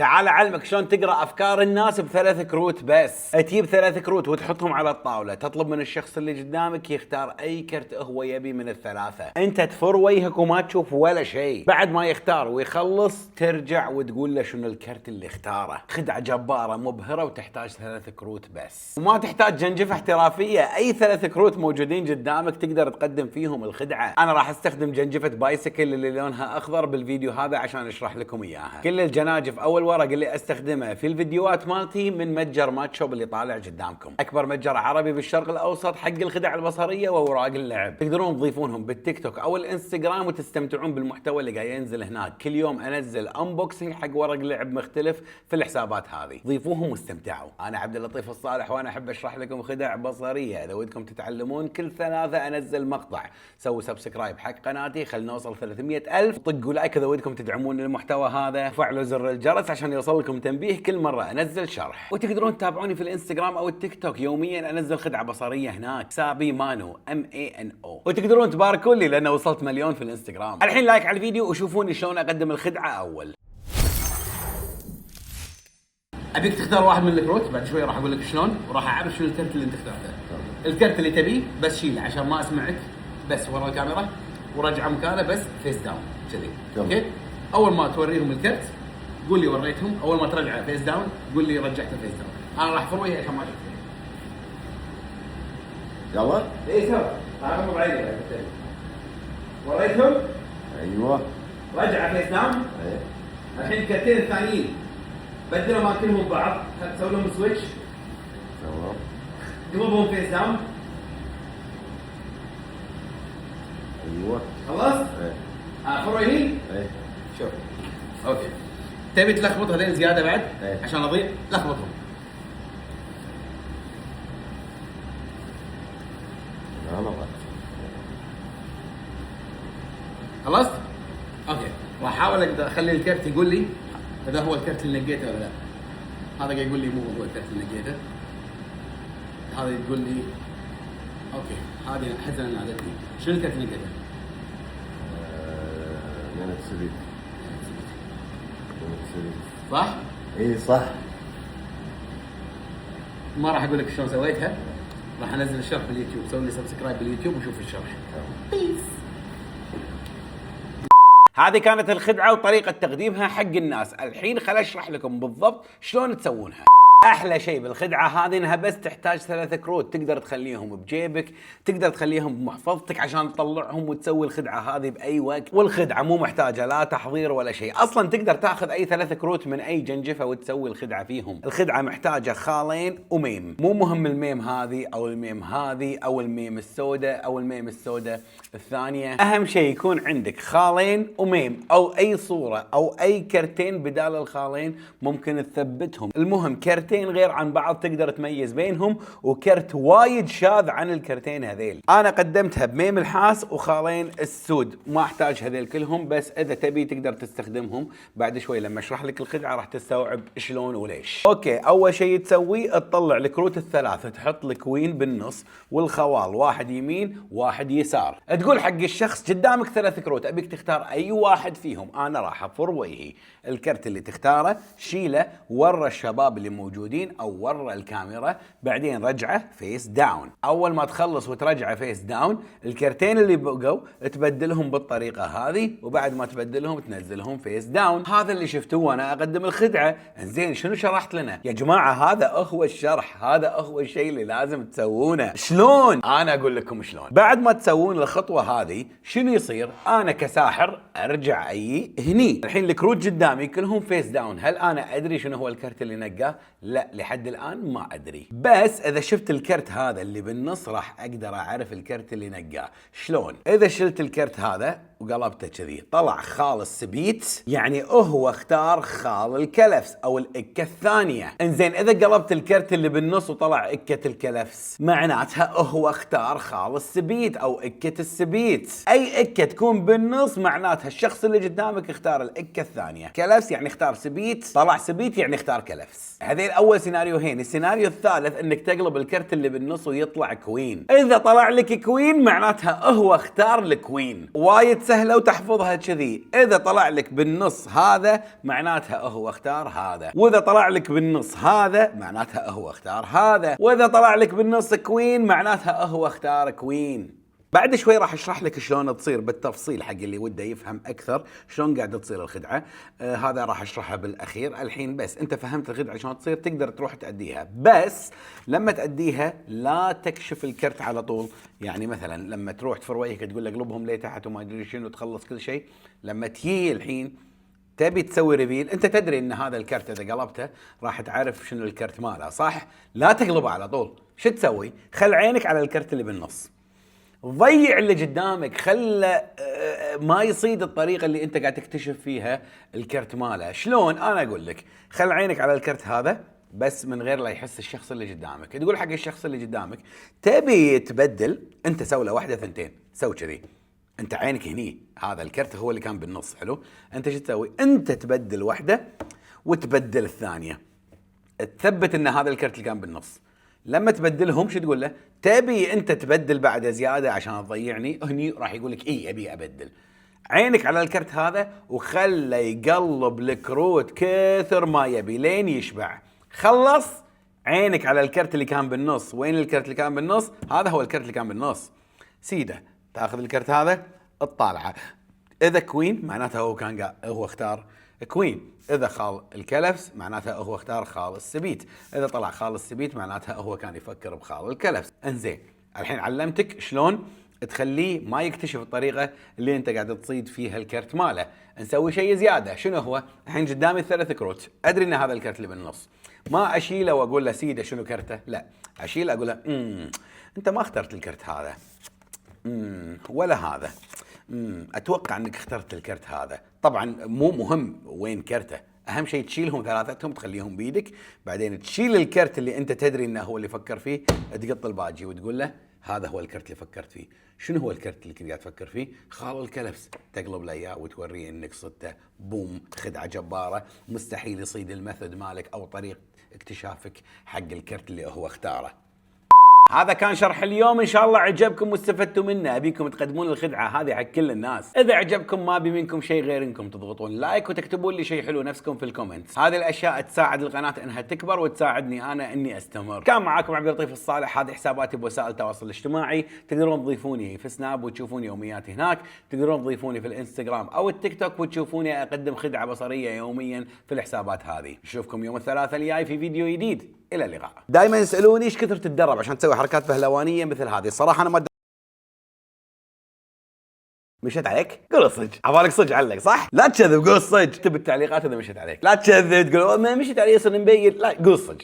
تعال اعلمك شلون تقرا افكار الناس بثلاث كروت بس. تجيب ثلاث كروت وتحطهم على الطاوله، تطلب من الشخص اللي قدامك يختار اي كرت هو يبي من الثلاثه، انت تفر وجهك وما تشوف ولا شيء. بعد ما يختار ويخلص ترجع وتقول له شنو الكرت اللي اختاره. خدعه جباره مبهره وتحتاج ثلاث كروت بس، وما تحتاج جنجفه احترافيه. اي ثلاث كروت موجودين قدامك تقدر تقدم فيهم الخدعه. انا راح استخدم جنجفه بايسكل اللي لونها اخضر بالفيديو هذا عشان اشرح لكم اياها. كل الجناجف او الورق اللي استخدمها في الفيديوهات مالتي من متجر ماتشوب اللي طالع قدامكم، اكبر متجر عربي بالشرق الاوسط حق الخدع البصريه واوراق اللعب. تقدرون تضيفونهم بالتيك توك او الانستغرام وتستمتعون بالمحتوى اللي قاعد ينزل هناك. كل يوم انزل انبوكسنج حق ورق لعب مختلف في الحسابات هذه، ضيفوهم واستمتعوا. انا عبد اللطيف الصالح وانا احب اشرح لكم خدع بصريه. اذا ودكم تتعلمون كل ثلاثه انزل مقطع. سووا سبسكرايب حق قناتي، خلنا نوصل 300,000. طقوا لايك اذا ودكم تدعمون المحتوى هذا، فعلوا زر الجرس عشان يوصل لكم تنبيه كل مره انزل شرح. وتقدرون تتابعوني في الانستغرام او التيك توك، يوميا انزل خدعه بصريه هناك. سابي مانو MANO. وتقدرون تباركوا لي لان وصلت مليون في الانستغرام. الحين لايك على الفيديو وشوفوني شلون اقدم الخدعه اول. ابيك تختار واحد من الكروت، بعد شوي راح اقول لك شلون، وراح اعرف شنو الكرت اللي انت اخترته. الكرت اللي تبيه بس شيله عشان ما اسمعك، بس ورا الكاميرا ورجع مكانه بس فيس داون كذي. اوكي، اول ما توريهم الكرت قول لي وريتهم، اول ما ترجعه فيس داون قول لي رجعته فيس داون. انا راح فروي عشان ما اشوف. يلا. اي سوا هاكم بعيد. وريتهم. ايوه. رجع فيس داون. ايه. الحين الكرتين الثانيين بدلوا اماكنهم ببعض، سوي لهم سويتش. تمام. قلبهم فيس داون. ايوه. خلصت؟ ايه. فروي هي؟ ايه. شوف. اوكي. تبي تلخبط هذين زياده بعد؟ ايه. عشان اضيع لخبطهم. لا ما خلصت؟ اوكي. راح احاول اقدر اخلي الكرت يقول لي اذا هو الكرت اللي نقيته ولا لا. هذا قاعد يقول لي مو هو الكرت اللي نقيته. هذا يقول لي اوكي هذه حزن نادتني. شنو الكرت اللي نقيته؟ لينك سبيل. صح؟ اي صح. ما راح اقول لك شلون سويتها، راح انزل الشرح باليوتيوب. سوي لي سبسكرايب باليوتيوب وشوف الشرح. بيس. هذه كانت الخدعة وطريقة تقديمها حق الناس. الحين خل اشرح لكم بالضبط شلون تسوونها. احلى شيء بالخدعه هذه انها بس تحتاج ثلاث كروت، تقدر تخليهم بجيبك، تقدر تخليهم بمحفظتك عشان تطلعهم وتسوي الخدعه هذه باي وقت. والخدعه مو محتاجه لا تحضير ولا شيء، اصلا تقدر تاخذ اي ثلاث كروت من اي جنجفه وتسوي الخدعه فيهم. الخدعه محتاجه خالين وميم، مو مهم الميم هذه او الميم هذه او الميم السوداء او الميم السوداء الثانيه، اهم شيء يكون عندك خالين وميم او اي صوره او اي كرتين بدال الخالين ممكن تثبتهم. المهم كرتين غير عن بعض تقدر تميز بينهم، وكرت وايد شاذ عن الكرتين هذيل. انا قدمتها بميم الحاس وخالين السود، ما احتاج هذيل كلهم، بس اذا تبي تقدر تستخدمهم. بعد شوي لما اشرح لك الخدعه راح تستوعب شلون وليش. اوكي، اول شيء تسويه تطلع الكروت الثلاثه، تحط الكوين بالنص والخوال واحد يمين واحد يسار. تقول حق الشخص قدامك ثلاث كروت، ابيك تختار اي واحد فيهم. انا راح افر وجهي. الكرت اللي تختاره شيله ورا الشباب اللي موجودين او ورا الكاميرا، بعدين رجعه فيس داون. اول ما تخلص وترجعه فيس داون، الكرتين اللي بقوا تبدلهم بالطريقه هذه، وبعد ما تبدلهم تنزلهم فيس داون. هذا اللي شفتوه وانا اقدم الخدعه. انزين شنو شرحت لنا يا جماعه؟ هذا هو الشرح، هذا هو الشيء اللي لازم تسوونه. شلون؟ انا اقول لكم شلون. بعد ما تسوون الخطوه هذه شنو يصير؟ انا كساحر ارجع اي هني. الحين الكروت قدامي كلهم فيس داون. هل انا ادري شنو هو الكرت اللي نقاه؟ لا، لحد الان ما ادري، بس اذا شفت الكرت هذا اللي بالنص راح اقدر اعرف الكرت اللي نقاه. شلون؟ اذا شلت الكرت هذا وقلبته كذي طلع خال السبيت، يعني هو اختار خال الكلفس او الاكه الثانيه. انزين اذا قلبت الكرت اللي بالنص وطلع اكه الكلفس، معناتها هو اختار خال السبيت او اكه السبيت. اي اكه تكون بالنص معناتها الشخص اللي قدامك اختار الاكه الثانيه. كلفس يعني اختار سبيت، طلع سبيت يعني اختار كلفس. هذيل اول سيناريوهين. السيناريو الثالث انك تقلب الكرت اللي بالنص ويطلع كوين. اذا طلع لك كوين معناتها هو اختار الكوين. وايد سهله وتحفظها كذي. اذا طلع لك بالنص هذا معناتها هو اختار هذا، واذا طلع لك بالنص هذا معناتها هو اختار هذا، واذا طلع لك بالنص كوين معناتها هو اختار كوين. بعد شوي راح اشرح لك شلون تصير بالتفصيل حق اللي وده يفهم اكثر شلون قاعده تصير الخدعه. هذا راح اشرحها بالاخير. الحين بس انت فهمت الخدعه شلون تصير تقدر تروح تأديها. بس لما تأديها لا تكشف الكرت على طول. يعني مثلا لما تروح تفرويك تقول له اقلبهم لي تحت وما ادري شنو تخلص كل شيء، لما تجي الحين تبي تسوي ريفيل، انت تدري ان هذا الكرت اذا قلبته راح تعرف شنو الكرت ماله صح؟ لا تقلبه على طول. شو تسوي؟ خل عينك على الكرت اللي بالنص، ضيع اللي قدامك، خله ما يصيد الطريقه اللي انت قاعد تكتشف فيها الكرت ماله. شلون؟ انا اقول لك. خل عينك على الكرت هذا بس من غير لا يحس الشخص اللي قدامك. تقول حق الشخص اللي قدامك تبي تبدل، انت سوي له واحده ثنتين، سوي كذي. انت عينك هني، هذا الكرت هو اللي كان بالنص، حلو؟ انت شو تسوي؟ انت تبدل واحده وتبدل الثانيه، تثبت ان هذا الكرت اللي كان بالنص. لما تبدلهم شو تقول له؟ تبي انت تبدل بعد زياده عشان تضيعني؟ هني راح يقول لك اي ابي ابدل. عينك على الكرت هذا وخله يقلب الكروت كثر ما يبي لين يشبع. خلص عينك على الكرت اللي كان بالنص. وين الكرت اللي كان بالنص؟ هذا هو الكرت اللي كان بالنص. سيده تاخذ الكرت هذا تطالعه، اذا كوين معناته هو اختار كوين، اذا خال الكلفس معناتها هو اختار خال السبيت، اذا طلع خال السبيت معناتها هو كان يفكر بخال الكلفس. انزين الحين علمتك شلون تخليه ما يكتشف الطريقه اللي انت قاعد تصيد فيها الكرت ماله. نسوي شيء زياده. شنو هو؟ الحين قدامي 3 كروت، ادري ان هذا الكرت اللي بالنص. ما اشيله واقول له سيده شنو كرته، لا اشيله اقول له انت ما اخترت الكرت هذا، ولا هذا، اتوقع انك اخترت الكرت هذا. طبعا مو مهم وين كرته، اهم شيء تشيلهم ثلاثتهم تخليهم بيدك، بعدين تشيل الكرت اللي انت تدري انه هو اللي فكر فيه، تقط الباجي وتقول له هذا هو الكرت اللي فكرت فيه. شنو هو الكرت اللي كنت قاعد تفكر فيه؟ خال الكلفس. تقلب له اياه وتوريه انك صدته. بوم، خدعه جباره، مستحيل يصيد الميثود مالك او طريقه اكتشافك حق الكرت اللي هو اختاره. هذا كان شرح اليوم، ان شاء الله عجبكم واستفدتوا منه. ابيكم تقدمون الخدعه هذه حق كل الناس. اذا عجبكم ما ابي منكم شيء غير انكم تضغطون لايك وتكتبون لي شيء حلو نفسكم في الكومنتس. هذه الاشياء تساعد القناه انها تكبر وتساعدني انا اني استمر. كان معاكم عبد اللطيف الصالح. هذه حساباتي بوسائل التواصل الاجتماعي، تقدرون تضيفوني في سناب وتشوفون يومياتي هناك، تقدرون تضيفوني في الانستغرام او التيك توك وتشوفوني اقدم خدعه بصريه يوميا في الحسابات هذه. نشوفكم يوم الثلاثاء الجاي في فيديو جديد. الى اللقاء. دائما يسالوني ايش كثر تتدرب عشان تسوي حركات بهلوانيه مثل هذه. الصراحه انا ما مشت عليك؟ قول الصدق. عبالك صدق علق صح؟ لا تكذب، قول الصدق. اكتب بالتعليقات اذا مشت عليك. لا تكذب تقول ما مشت علي يصير مبين. لا قول الصدق.